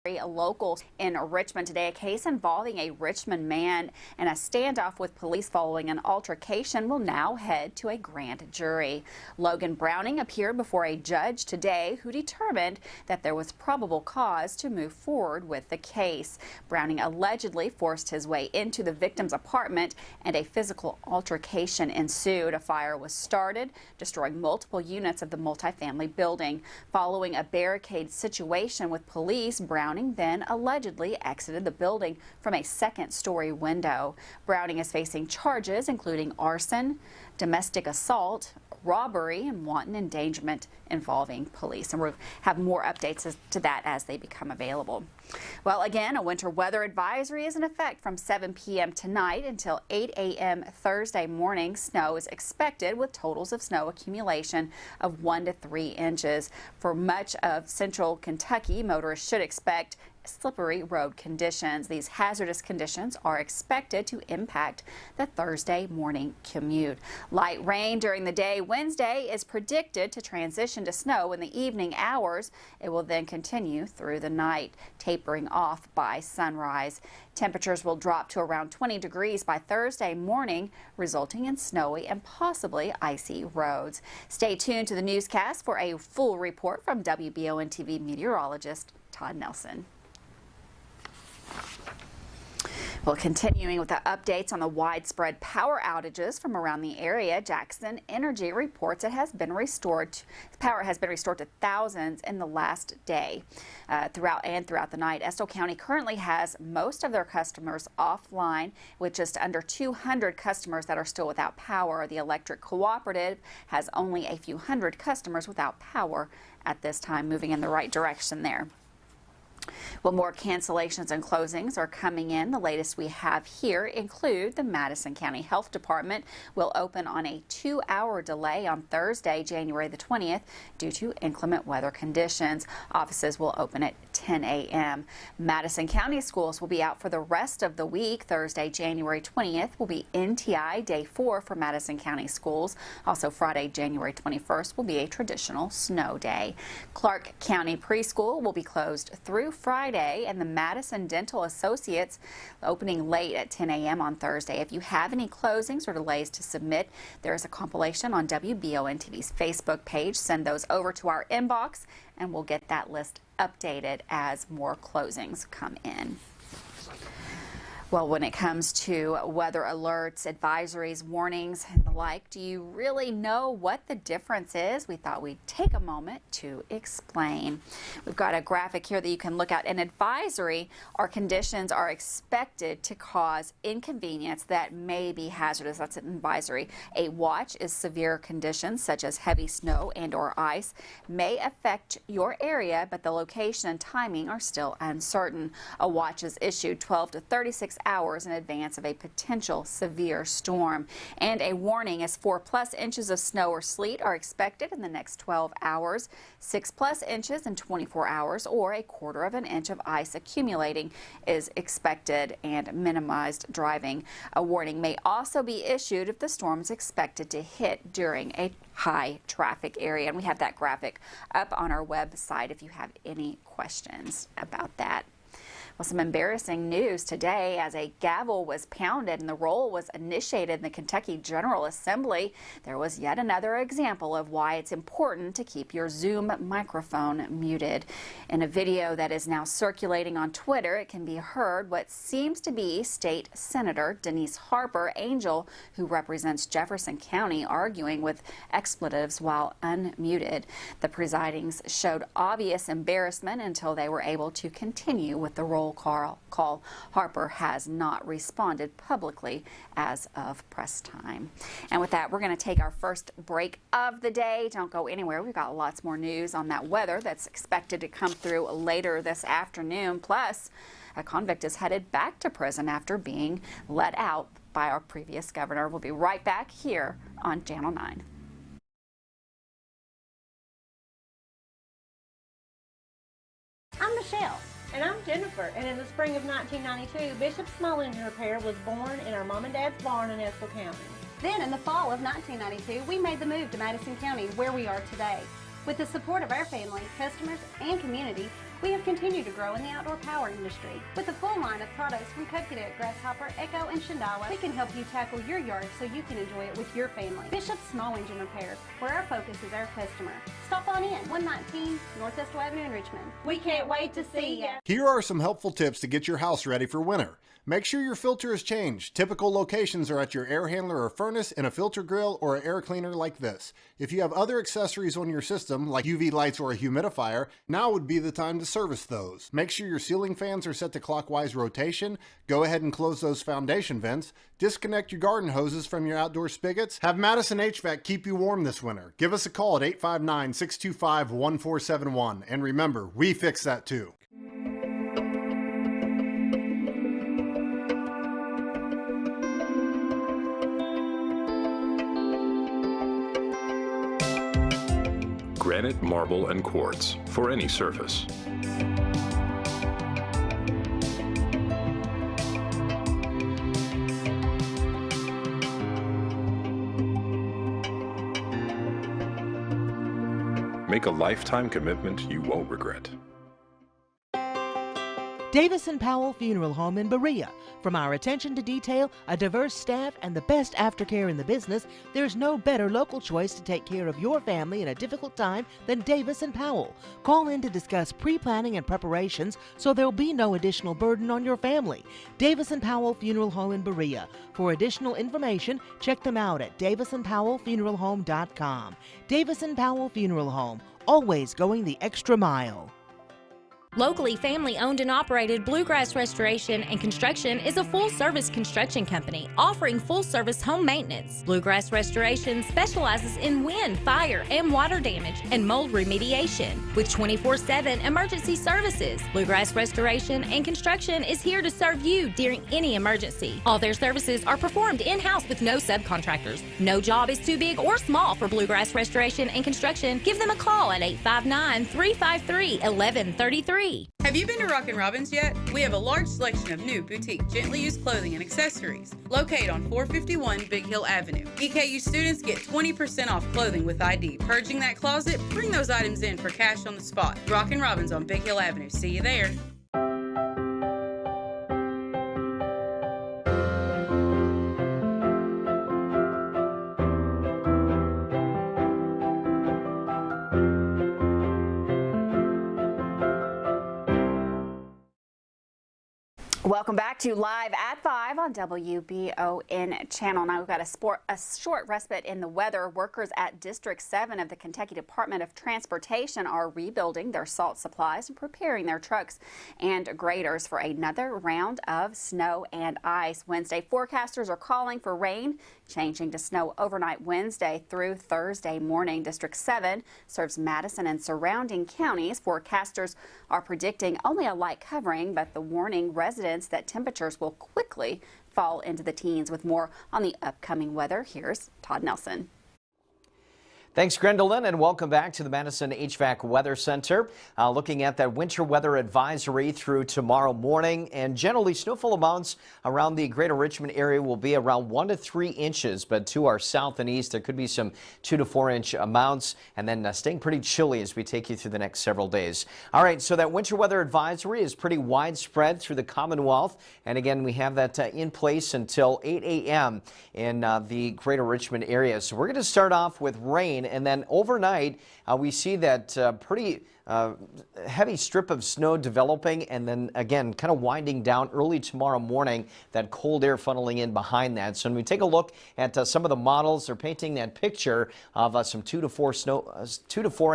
Locals in Richmond today, a case involving a Richmond man and a standoff with police following an altercation will now head to a grand jury. Logan Browning appeared before a judge today who determined that there was probable cause to move forward with the case. Browning allegedly forced his way into the victim's apartment and a physical altercation ensued. A fire was started, destroying multiple units of the multifamily building. Following a barricade situation with police, Browning then allegedly exited the building from a second-story window. Browning is facing charges including arson, domestic assault, robbery, and wanton endangerment involving police. And we'll have more updates to that as they become available. Well, again, a winter weather advisory is in effect from 7 p.m. tonight until 8 a.m. Thursday morning. Snow is expected with totals of snow accumulation of 1 to 3 inches. For much of central Kentucky, motorists should expect slippery road conditions. These hazardous conditions are expected to impact the Thursday morning commute. Light rain during the day Wednesday is predicted to transition to snow in the evening hours. It will then continue through the night, tapering off by sunrise. Temperatures will drop to around 20 degrees by Thursday morning, resulting in snowy and possibly icy roads. Stay tuned to the newscast for a full report from WBONTV meteorologist Todd Nelson. Well, continuing with the updates on the widespread power outages from around the area, Jackson Energy reports power has been restored to thousands in the last day. Throughout the night, Estill County currently has most of their customers offline, with just under 200 customers that are still without power. The electric cooperative has only a few hundred customers without power at this time, moving in the right direction there. Well, more cancellations and closings are coming in. The latest we have here include the Madison County Health Department will open on a 2-hour delay on Thursday, January the 20th, due to inclement weather conditions. Offices will open at 10 a.m. Madison County schools will be out for the rest of the week. Thursday, January 20th will be NTI Day 4 for Madison County schools. Also, Friday, January 21st will be a traditional snow day. Clark County Preschool will be closed through Friday, and the Madison Dental Associates opening late at 10 a.m. on Thursday. If you have any closings or delays to submit, there is a compilation on WBONTV's Facebook page. Send those over to our inbox, and we'll get that list updated as more closings come in. Well, when it comes to weather alerts, advisories, warnings, and the like, do you really know what the difference is? We thought we'd take a moment to explain. We've got a graphic here that you can look at. An advisory are conditions are expected to cause inconvenience that may be hazardous. That's an advisory. A watch is severe conditions such as heavy snow and or ice may affect your area, but the location and timing are still uncertain. A watch is issued 12 to 36 hours in advance of a potential severe storm, and a warning is 4+ inches of snow or sleet are expected in the next 12 hours, 6+ inches in 24 hours, or a 1/4 inch of ice accumulating is expected, and minimized driving. A warning may also be issued if the storm is expected to hit during a high traffic area, and we have that graphic up on our website if you have any questions about that. Well, some embarrassing news today as a gavel was pounded and the roll was initiated in the Kentucky General Assembly. There was yet another example of why it's important to keep your Zoom microphone muted. In a video that is now circulating on Twitter, it can be heard what seems to be State Senator Denise Harper Angel, who represents Jefferson County, arguing with expletives while unmuted. The presidings showed obvious embarrassment until they were able to continue with the roll call. Harper has not responded publicly as of press time. And with that, we're going to take our first break of the day. Don't go anywhere. We've got lots more news on that weather that's expected to come through later this afternoon. Plus, a convict is headed back to prison after being let out by our previous governor. We'll be right back here on Channel 9. I'm Michelle. And I'm Jennifer, and in the spring of 1992, Bishop Small Engine Repair was born in our mom and dad's barn in Estill County. Then in the fall of 1992, we made the move to Madison County, where we are today. With the support of our family, customers, and community, We have continued to grow in the outdoor power industry. With a full line of products from Cub Cadet, Grasshopper, Echo, and Shindawa, we can help you tackle your yard so you can enjoy it with your family. Bishop's Small Engine Repair, where our focus is our customer. Stop on in, 119 Northwest Avenue in Richmond. We can't wait to see you. Here are some helpful tips to get your house ready for winter. Make sure your filter is changed. Typical locations are at your air handler or furnace, in a filter grill, or an air cleaner like this. If you have other accessories on your system, like UV lights or a humidifier, now would be the time to service those. Make sure your ceiling fans are set to clockwise rotation. Go ahead and close those foundation vents. Disconnect your garden hoses from your outdoor spigots. Have Madison HVAC keep you warm this winter. Give us a call at 859-625-1471. And remember, we fix that too. Granite, marble, and quartz for any surface. Make a lifetime commitment you won't regret. Davis & Powell Funeral Home in Berea. From our attention to detail, a diverse staff, and the best aftercare in the business, there's no better local choice to take care of your family in a difficult time than Davis & Powell. Call in to discuss pre-planning and preparations so there'll be no additional burden on your family. Davis & Powell Funeral Home in Berea. For additional information, check them out at davisandpowellfuneralhome.com. Davis & Powell Funeral Home, always going the extra mile. Locally family-owned and operated Bluegrass Restoration and Construction is a full-service construction company offering full-service home maintenance. Bluegrass Restoration specializes in wind, fire, and water damage and mold remediation with 24/7 emergency services. Bluegrass Restoration and Construction is here to serve you during any emergency. All their services are performed in-house with no subcontractors. No job is too big or small for Bluegrass Restoration and Construction. Give them a call at 859-353-1133. Have you been to Rockin' Robin's yet? We have a large selection of new boutique, gently used clothing and accessories located on 451 Big Hill Avenue. EKU students get 20% off clothing with ID. Purging that closet? Bring those items in for cash on the spot. Rockin' Robin's on Big Hill Avenue. See you there. Welcome back to Live at 5 on WBON channel. Now we've got a short respite in the weather. Workers at District 7 of the Kentucky Department of Transportation are rebuilding their salt supplies and preparing their trucks and graders for another round of snow and ice. Wednesday, forecasters are calling for rain, changing to snow overnight Wednesday through Thursday morning. District 7 serves Madison and surrounding counties. Forecasters are predicting only a light covering, but the warning residents that temperatures will quickly fall into the teens. With more on the upcoming weather, here's Todd Nelson. Thanks, Gwendolyn, and welcome back to the Madison HVAC Weather Center. Looking at that winter weather advisory through tomorrow morning, and generally snowfall amounts around the greater Richmond area will be around 1 to 3 inches, but to our south and east there could be some 2 to 4 inch amounts, and then staying pretty chilly as we take you through the next several days. All right, so that winter weather advisory is pretty widespread through the Commonwealth, and again we have that in place until 8 a.m. in the greater Richmond area. So we're going to start off with rain. And then overnight, we see that pretty heavy strip of snow developing, and then again kind of winding down early tomorrow morning, that cold air funneling in behind that. So when we take a look at some of the models, they're painting that picture of some 2 to 4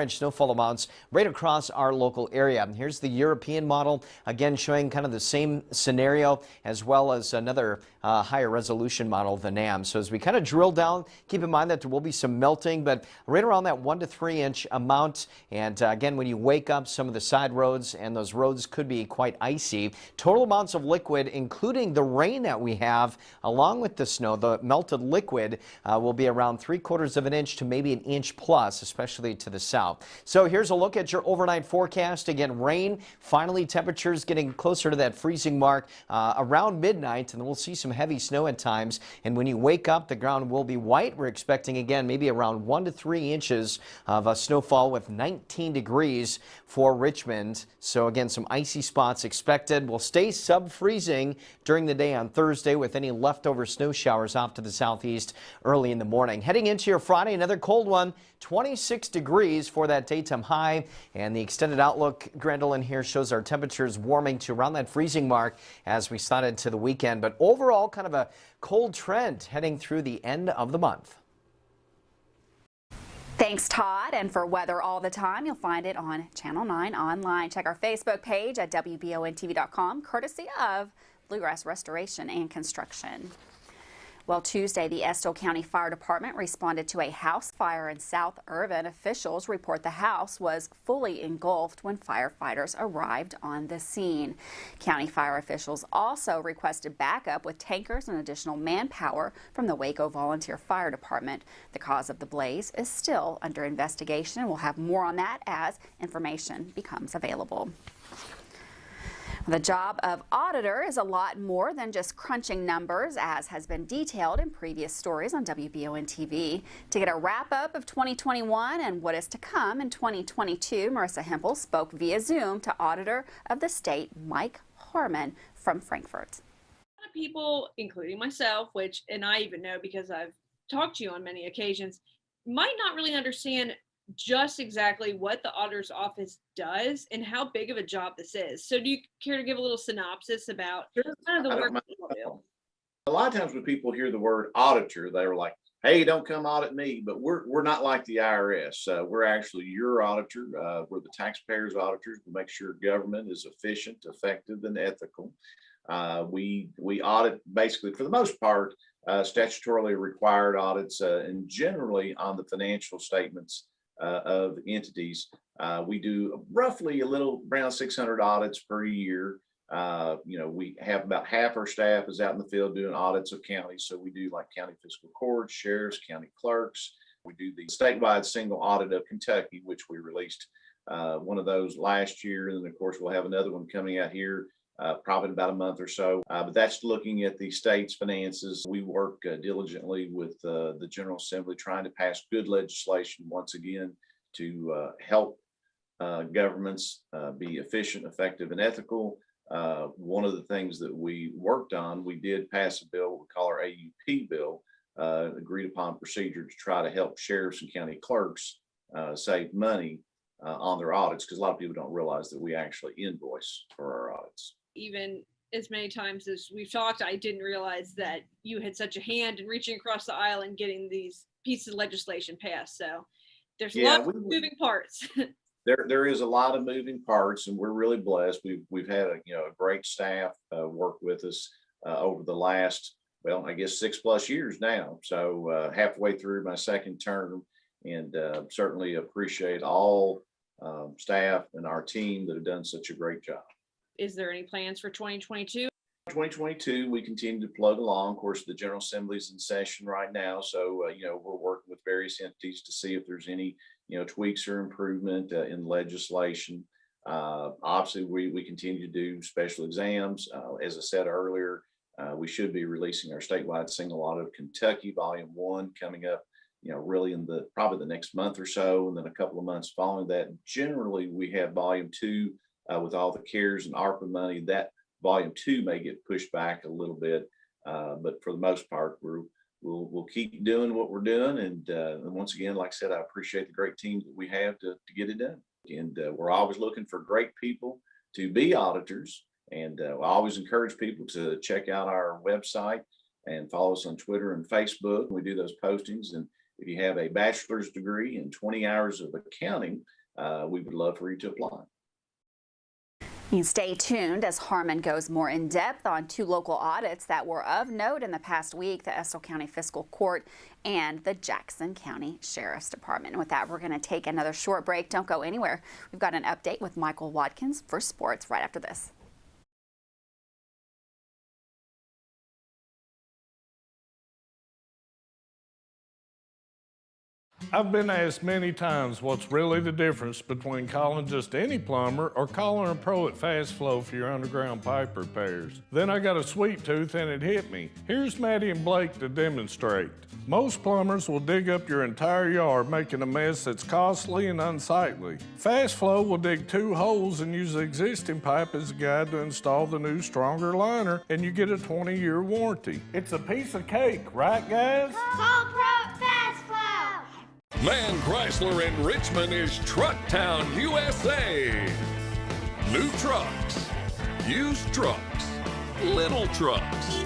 inch snowfall amounts right across our local area. And here's the European model, again showing kind of the same scenario, as well as another higher resolution model, the NAM. So as we kind of drill down, keep in mind that there will be some melting, but right around that 1 to 3 inch amount. And again, when you wake up, some of the side roads and those roads could be quite icy. Total amounts of liquid, including the rain that we have along with the snow, the melted liquid will be around 3/4 of an inch to maybe an inch plus, especially to the south. So here's a look at your overnight forecast. Again, rain, finally temperatures getting closer to that freezing mark around midnight, and we'll see some heavy snow at times. And when you wake up, the ground will be white. We're expecting again maybe around 1 to 3 inches of snowfall with 19 degrees. degrees for Richmond. So again, some icy spots expected. Will stay sub-freezing during the day on Thursday with any leftover snow showers off to the southeast early in the morning. Heading into your Friday, another cold one, 26 degrees for that daytime high. And the extended outlook, Grendelin, here shows our temperatures warming to around that freezing mark as we started to the weekend. But overall, kind of a cold trend heading through the end of the month. Thanks, Todd. And for weather all the time, you'll find it on Channel 9 online. Check our Facebook page at WBONTV.com, courtesy of Bluegrass Restoration and Construction. Well, Tuesday, the Estill County Fire Department responded to a house fire in South Irvin. Officials report the house was fully engulfed when firefighters arrived on the scene. County fire officials also requested backup with tankers and additional manpower from the Waco Volunteer Fire Department. The cause of the blaze is still under investigation, and we'll have more on that as information becomes available. The job of auditor is a lot more than just crunching numbers, as has been detailed in previous stories on WBONTV. To get a wrap-up of 2021 and what is to come in 2022, Marissa Hempel spoke via Zoom to Auditor of the State Mike Harmon from Frankfort. A lot of people, including myself, and I even know because I've talked to you on many occasions, might not really understand just exactly what the auditor's office does and how big of a job this is. So do you care to give a little synopsis about kind of the work that you do? A lot of times when people hear the word auditor, they're like, hey, don't come audit me. But we're not like the IRS. We're actually your auditor. We're the taxpayers' auditors. We make sure government is efficient, effective, and ethical. We audit basically, for the most part, statutorily required audits and generally on the financial statements of entities. We do roughly a little around 600 audits per year. We have about half our staff is out in the field doing audits of counties. So we do like county fiscal courts, sheriffs, county clerks. We do the statewide single audit of Kentucky, which we released one of those last year. And then of course, we'll have another one coming out here probably in about a month or so. But that's looking at the state's finances. We work diligently with the General Assembly trying to pass good legislation once again to help governments be efficient, effective, and ethical. One of the things that we worked on, we did pass a bill we call our AUP bill, agreed upon procedure to try to help sheriffs and county clerks save money on their audits, because a lot of people don't realize that we actually invoice for our audits. Even as many times as we've talked, I didn't realize that you had such a hand in reaching across the aisle and getting these pieces of legislation passed. So there's a lot of moving parts. There is a lot of moving parts, and we're really blessed. We've had a great staff work with us over the last, well, I guess 6+ years now. So halfway through my second term, and certainly appreciate all staff and our team that have done such a great job. Is there any plans for 2022? 2022, we continue to plug along. Of course, the General Assembly's in session right now, so we're working with various entities to see if there's any tweaks or improvement in legislation. Obviously, we continue to do special exams. As I said earlier, we should be releasing our statewide single audit of Kentucky, Volume 1, coming up. Really in probably the next month or so, and then a couple of months following that. Generally, we have Volume 2 with all the CARES and ARPA money. That Volume 2 may get pushed back a little bit, but for the most part, we'll keep doing what we're doing. And once again, like I said, I appreciate the great team that we have to get it done. And we're always looking for great people to be auditors. And I always encourage people to check out our website and follow us on Twitter and Facebook. We do those postings. And if you have a bachelor's degree and 20 hours of accounting, we would love for you to apply. You stay tuned as Harmon goes more in depth on 2 local audits that were of note in the past week, the Estill County Fiscal Court and the Jackson County Sheriff's Department. And with that, we're going to take another short break. Don't go anywhere. We've got an update with Michael Watkins for sports right after this. I've been asked many times what's really the difference between calling just any plumber or calling a pro at Fast Flow for your underground pipe repairs. Then I got a sweet tooth and it hit me. Here's Maddie and Blake to demonstrate. Most plumbers will dig up your entire yard, making a mess that's costly and unsightly. Fast Flow will dig 2 holes and use the existing pipe as a guide to install the new, stronger liner, and you get a 20-year warranty. It's a piece of cake, right, guys? Call Pro Fast Flow! Man Chrysler in Richmond is Truck Town, USA. New trucks, used trucks, little trucks,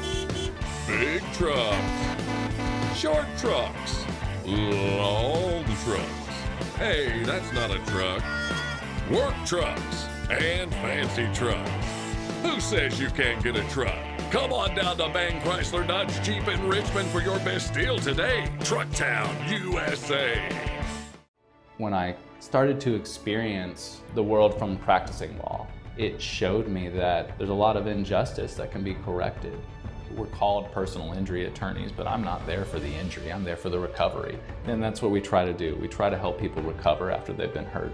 big trucks, short trucks, long trucks. Hey, that's not a truck. Work trucks and fancy trucks. Who says you can't get a truck? Come on down to Man Chrysler Dodge Jeep in Richmond for your best deal today. Truck Town, USA. When I started to experience the world from practicing law, it showed me that there's a lot of injustice that can be corrected. We're called personal injury attorneys, but I'm not there for the injury, I'm there for the recovery. And that's what we try to do. We try to help people recover after they've been hurt.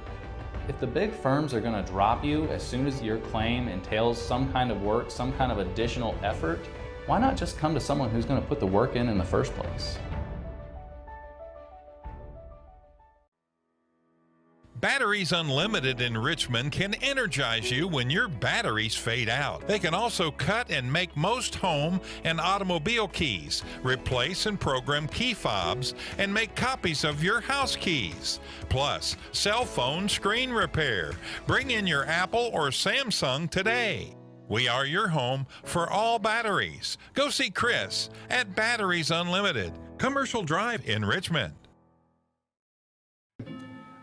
If the big firms are going to drop you as soon as your claim entails some kind of work, some kind of additional effort, why not just come to someone who's going to put the work in the first place? Batteries Unlimited in Richmond can energize you when your batteries fade out. They can also cut and make most home and automobile keys, replace and program key fobs, and make copies of your house keys. Plus, cell phone screen repair. Bring in your Apple or Samsung today. We are your home for all batteries. Go see Chris at Batteries Unlimited, Commercial Drive in Richmond.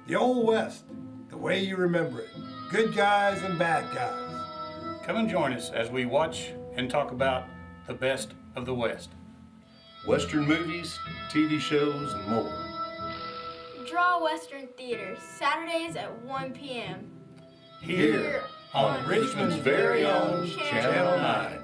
The Old West, the way you remember it. Good guys and bad guys. Come and join us as we watch and talk about the best of the West. Western movies, TV shows, and more. Draw Western Theater, Saturdays at 1 p.m. Here on Richmond's very own Channel 9.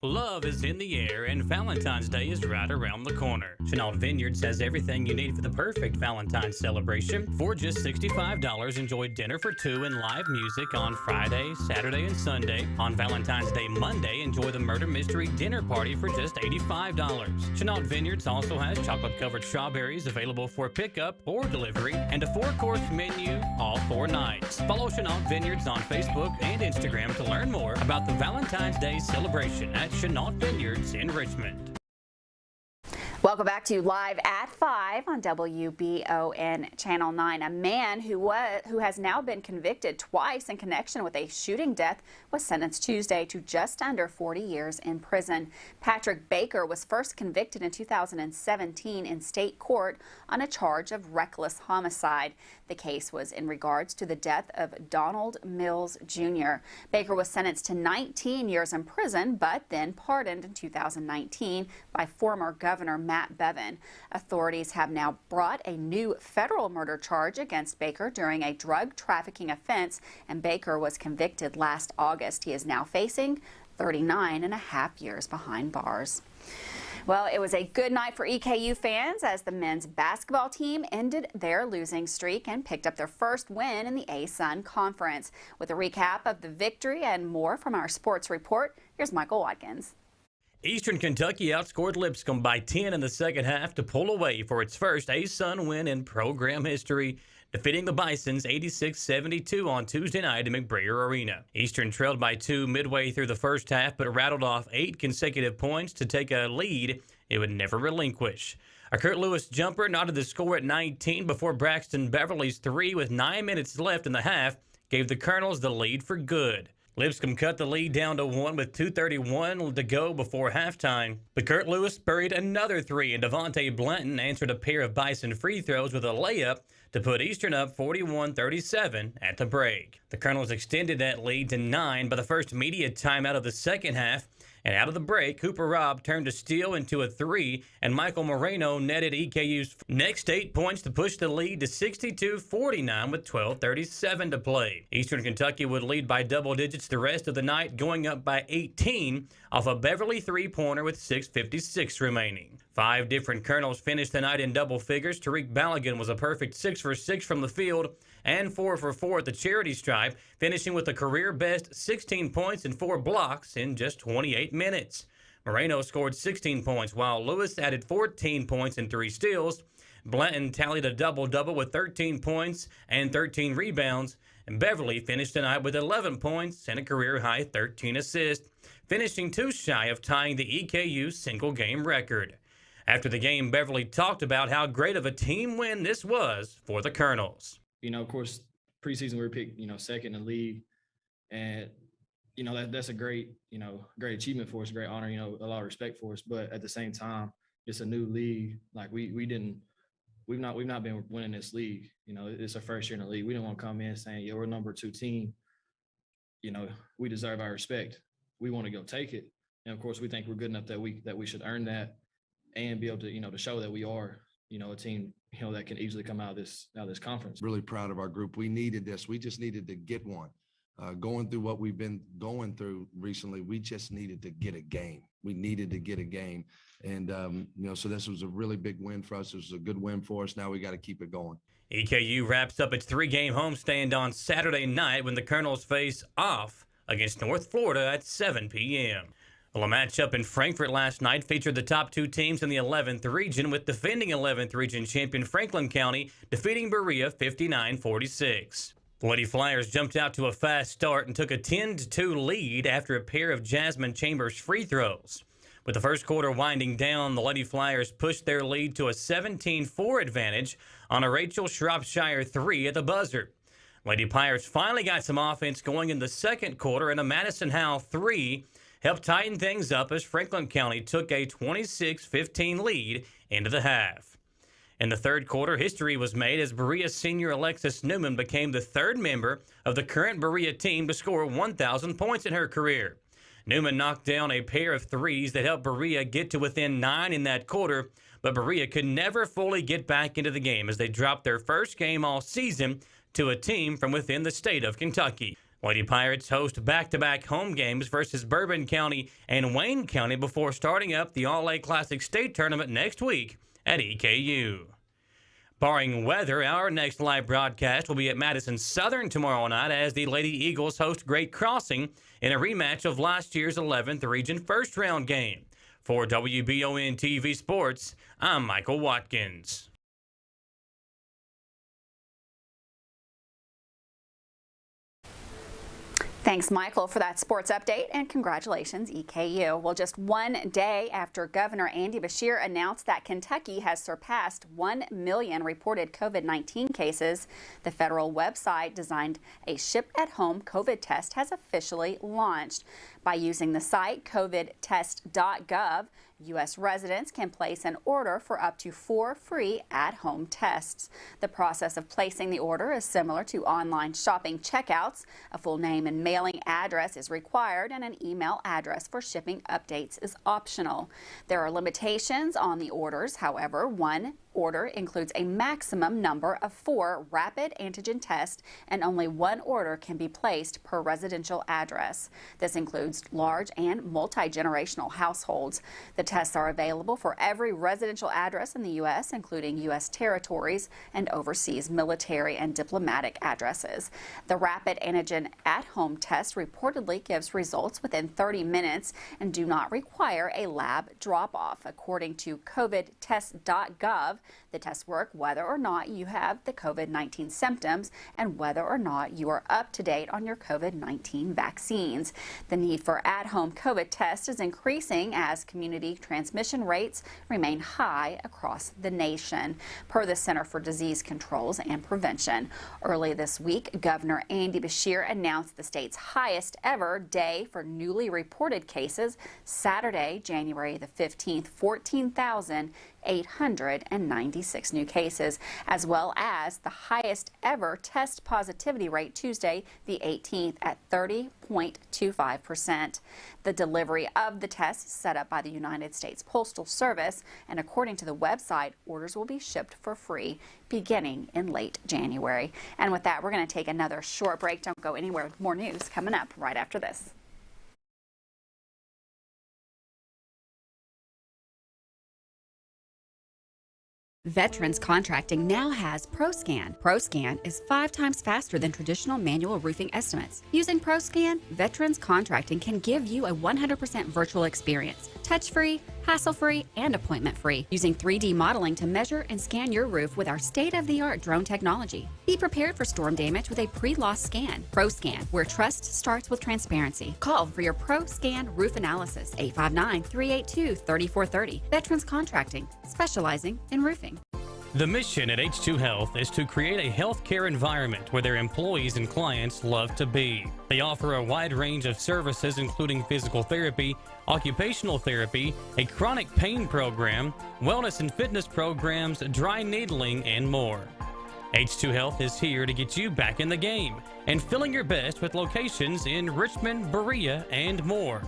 Love is in the air and Valentine's Day is right around the corner. Chenault Vineyards has everything you need for the perfect Valentine's celebration. For just $65, enjoy dinner for 2 and live music on Friday, Saturday, and Sunday. On Valentine's Day Monday, enjoy the murder mystery dinner party for just $85. Chenault Vineyards also has chocolate-covered strawberries available for pickup or delivery and a 4-course menu all 4 nights. Follow Chenault Vineyards on Facebook and Instagram to learn more about the Valentine's Day celebration at Chenault Vineyards in Richmond. Welcome back to Live at 5 on WBON Channel 9. A man who has now been convicted twice in connection with a shooting death was sentenced Tuesday to just under 40 years in prison. Patrick Baker was first convicted in 2017 in state court on a charge of reckless homicide. The case was in regards to the death of Donald Mills Jr. Baker was sentenced to 19 years in prison, but then pardoned in 2019 by former Governor Matt Bevin. Authorities have now brought a new federal murder charge against Baker during a drug trafficking offense, and Baker was convicted last August. He is now facing 39.5 years behind bars. Well, it was a good night for EKU fans as the men's basketball team ended their losing streak and picked up their first win in the ASUN Conference. With a recap of the victory and more from our sports report, here's Michael Watkins. Eastern Kentucky outscored Lipscomb by 10 in the second half to pull away for its first ASUN win in program history, defeating the Bisons 86-72 on Tuesday night in McBrayer Arena. Eastern trailed by 2 midway through the first half, but rattled off 8 consecutive points to take a lead it would never relinquish. A Kurt Lewis jumper knotted the score at 19 before Braxton Beverly's 3 with 9 minutes left in the half gave the Colonels the lead for good. Lipscomb cut the lead down to 1 with 2:31 to go before halftime. But Kurt Lewis buried another 3, and Devontae Blanton answered a pair of Bison free throws with a layup to put Eastern up 41-37 at the break. The Colonels extended that lead to 9 by the first media timeout of the second half, And out of the break, Cooper Robb turned a steal into a 3, and Michael Moreno netted EKU's next 8 points to push the lead to 62-49 with 12:37 to play. Eastern Kentucky would lead by double digits the rest of the night, going up by 18 off a Beverly three-pointer with 6:56 remaining. 5 different Colonels finished the night in double figures. Tariq Balogun was a perfect 6 for 6 from the field and 4 for 4 at the charity stripe, finishing with a career-best 16 points and 4 blocks in just 28 minutes. Moreno scored 16 points, while Lewis added 14 points and 3 steals. Blanton tallied a double-double with 13 points and 13 rebounds, and Beverly finished the night with 11 points and a career-high 13 assists, finishing 2 shy of tying the EKU single-game record. After the game, Beverly talked about how great of a team win this was for the Colonels. You know, of course, preseason we were picked, second in the league, and that's a great, great achievement for us, great honor, a lot of respect for us. But at the same time, it's a new league. Like we've not been winning this league. It's our first year in the league. We didn't want to come in saying, "Yeah, we're number 2 team." We deserve our respect. We want to go take it, and of course, we think we're good enough that we should earn that and be able to, to show that we are, a team, that can easily come out of this conference. Really proud of our group. We needed this. We just needed to get one. Going through what we've been going through recently, we just needed to get a game. We needed to get a game. And, so this was a really big win for us. It was a good win for us. Now we got to keep it going. EKU wraps up its 3-game homestand on Saturday night when the Colonels face off against North Florida at 7 p.m. Well, a matchup in Frankfort last night featured the top 2 teams in the 11th region, with defending 11th region champion Franklin County defeating Berea 59-46. The Lady Flyers jumped out to a fast start and took a 10-2 lead after a pair of Jasmine Chambers free throws. With the first quarter winding down, the Lady Flyers pushed their lead to a 17-4 advantage on a Rachel Shropshire 3 at the buzzer. Lady Pirates finally got some offense going in the second quarter, and a Madison Howell 3 helped tighten things up as Franklin County took a 26-15 lead into the half. In the third quarter, history was made as Berea senior Alexis Newman became the 3rd member of the current Berea team to score 1,000 points in her career. Newman knocked down a pair of threes that helped Berea get to within 9 in that quarter, but Berea could never fully get back into the game as they dropped their first game all season to a team from within the state of Kentucky. Lady Pirates host back-to-back home games versus Bourbon County and Wayne County before starting up the All-A Classic State Tournament next week at EKU. Barring weather, our next live broadcast will be at Madison Southern tomorrow night as the Lady Eagles host Great Crossing in a rematch of last year's 11th Region first-round game. For WBONTV Sports, I'm Michael Watkins. Thanks, Michael, for that sports update, and congratulations, EKU. Well, just one day after Governor Andy Beshear announced that Kentucky has surpassed 1 million reported COVID-19 cases, the federal website designed a ship-at-home COVID test has officially launched. By using the site covidtest.gov, U.S. residents can place an order for up to 4 free at-home tests. The process of placing the order is similar to online shopping checkouts. A full name and mailing address is required, and an email address for shipping updates is optional. There are limitations on the orders. However, one order includes a maximum number of 4 rapid antigen tests, and only 1 order can be placed per residential address. This includes large and multi-generational households. The tests are available for every residential address in the U.S., including U.S. territories and overseas military and diplomatic addresses. The rapid antigen at-home test reportedly gives results within 30 minutes and do not require a lab drop-off. According to covidtest.gov, the tests work whether or not you have the COVID-19 symptoms and whether or not you are up to date on your COVID-19 vaccines. The need for at-home COVID tests is increasing as community transmission rates remain high across the nation, per the Center for Disease Controls and Prevention. Early this week, Governor Andy Beshear announced the state's highest ever day for newly reported cases. Saturday, January the 15th, 14,000 896 new cases, as well as the highest ever test positivity rate Tuesday, the 18th, at 30.25%. The delivery of the tests set up by the United States Postal Service, and according to the website, orders will be shipped for free beginning in late January. And with that, we're going to take another short break. Don't go anywhere. More news coming up right after this. Veterans Contracting now has ProScan. ProScan is 5 times faster than traditional manual roofing estimates. Using ProScan, Veterans Contracting can give you a 100% virtual experience, touch-free, hassle-free, and appointment-free, using 3D modeling to measure and scan your roof with our state-of-the-art drone technology. Be prepared for storm damage with a pre-loss scan. ProScan, where trust starts with transparency. Call for your ProScan roof analysis, 859-382-3430. Veterans Contracting, specializing in roofing. The mission at H2 Health is to create a healthcare environment where their employees and clients love to be. They offer a wide range of services, including physical therapy, occupational therapy, a chronic pain program, wellness and fitness programs, dry needling, and more. H2 Health is here to get you back in the game and feeling your best with locations in Richmond, Berea, and more.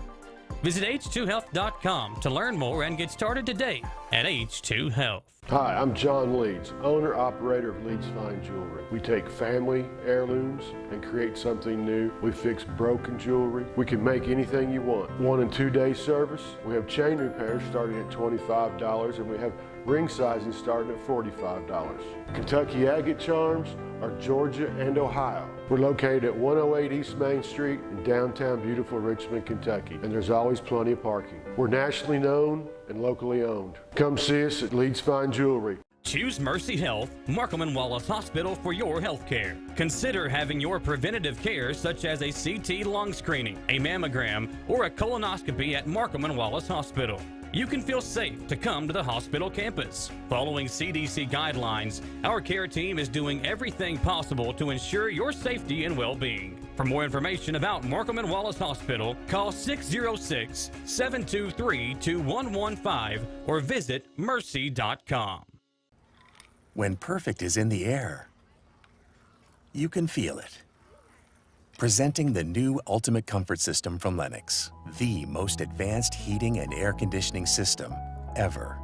Visit h2health.com to learn more and get started today at H2 Health. Hi, I'm John Leeds, owner-operator of Leeds Fine Jewelry. We take family heirlooms and create something new. We fix broken jewelry. We can make anything you want. 1 and 2 day service. We have chain repairs starting at $25, and we have ring sizing starting at $45. Kentucky agate charms are Georgia and Ohio. We're located at 108 East Main Street in downtown beautiful Richmond, Kentucky, and there's always plenty of parking. We're nationally known and locally owned. Come see us at Leeds Fine Jewelry. Choose Mercy Health, Markham and Wallace Hospital for your health care. Consider having your preventative care such as a CT lung screening, a mammogram, or a colonoscopy at Markham and Wallace Hospital. You can feel safe to come to the hospital campus. Following CDC guidelines, our care team is doing everything possible to ensure your safety and well-being. For more information about Markham and Wallace Hospital, call 606-723-2115 or visit mercy.com. When perfect is in the air, you can feel it. Presenting the new Ultimate Comfort System from Lennox, the most advanced heating and air conditioning system ever.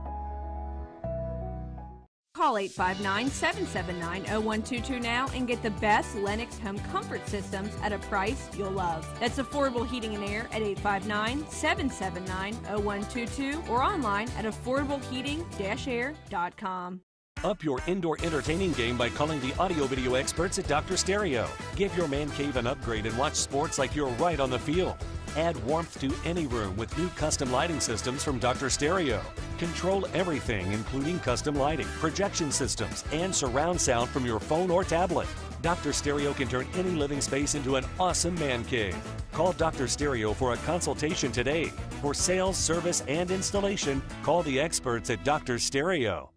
Call 859-779-0122 now and get the best Lennox home comfort systems at a price you'll love. That's affordable heating and air at 859-779-0122 or online at affordableheating-air.com. Up your indoor entertaining game by calling the audio-video experts at Dr. Stereo. Give your man cave an upgrade and watch sports like you're right on the field. Add warmth to any room with new custom lighting systems from Dr. Stereo. Control everything, including custom lighting, projection systems, and surround sound from your phone or tablet. Dr. Stereo can turn any living space into an awesome man cave. Call Dr. Stereo for a consultation today. For sales, service, and installation, call the experts at Dr. Stereo.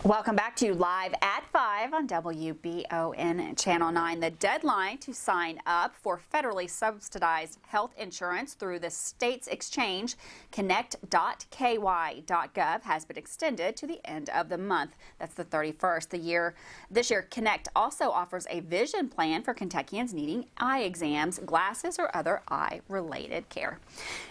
Welcome back to Live at 5 on WBON Channel 9. The deadline to sign up for federally subsidized health insurance through the state's exchange, connect.ky.gov, has been extended to the end of the month. That's the 31st. This year, Connect also offers a vision plan for Kentuckians needing eye exams, glasses, or other eye-related care.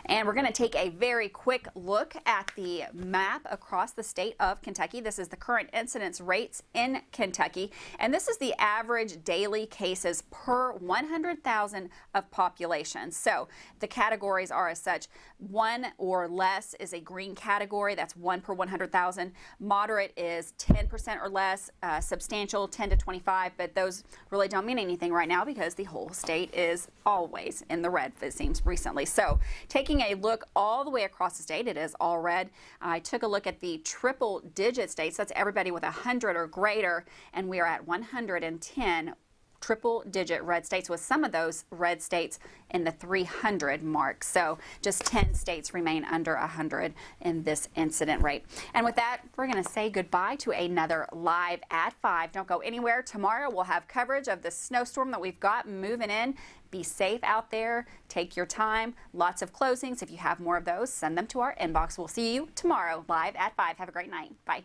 And we're going to take a very quick look at the map across the state of Kentucky. This is the current incidence rates in Kentucky, and this is the average daily cases per 100,000 of population. So the categories are as such: 1 or less is a green category, that's 1 per 100,000. Moderate is 10% or less, substantial 10 to 25, but those really don't mean anything right now because the whole state is always in the red, it seems, recently. So taking a look all the way across the state, it is all red. I took a look at the triple digit states. That's everybody with 100 or greater, and we are at 110 triple-digit red states, with some of those red states in the 300 mark. So just 10 states remain under 100 in this incident rate. And with that, we're going to say goodbye to another Live at 5. Don't go anywhere. Tomorrow we'll have coverage of the snowstorm that we've got moving in. Be safe out there. Take your time. Lots of closings. If you have more of those, send them to our inbox. We'll see you tomorrow, Live at 5. Have a great night. Bye.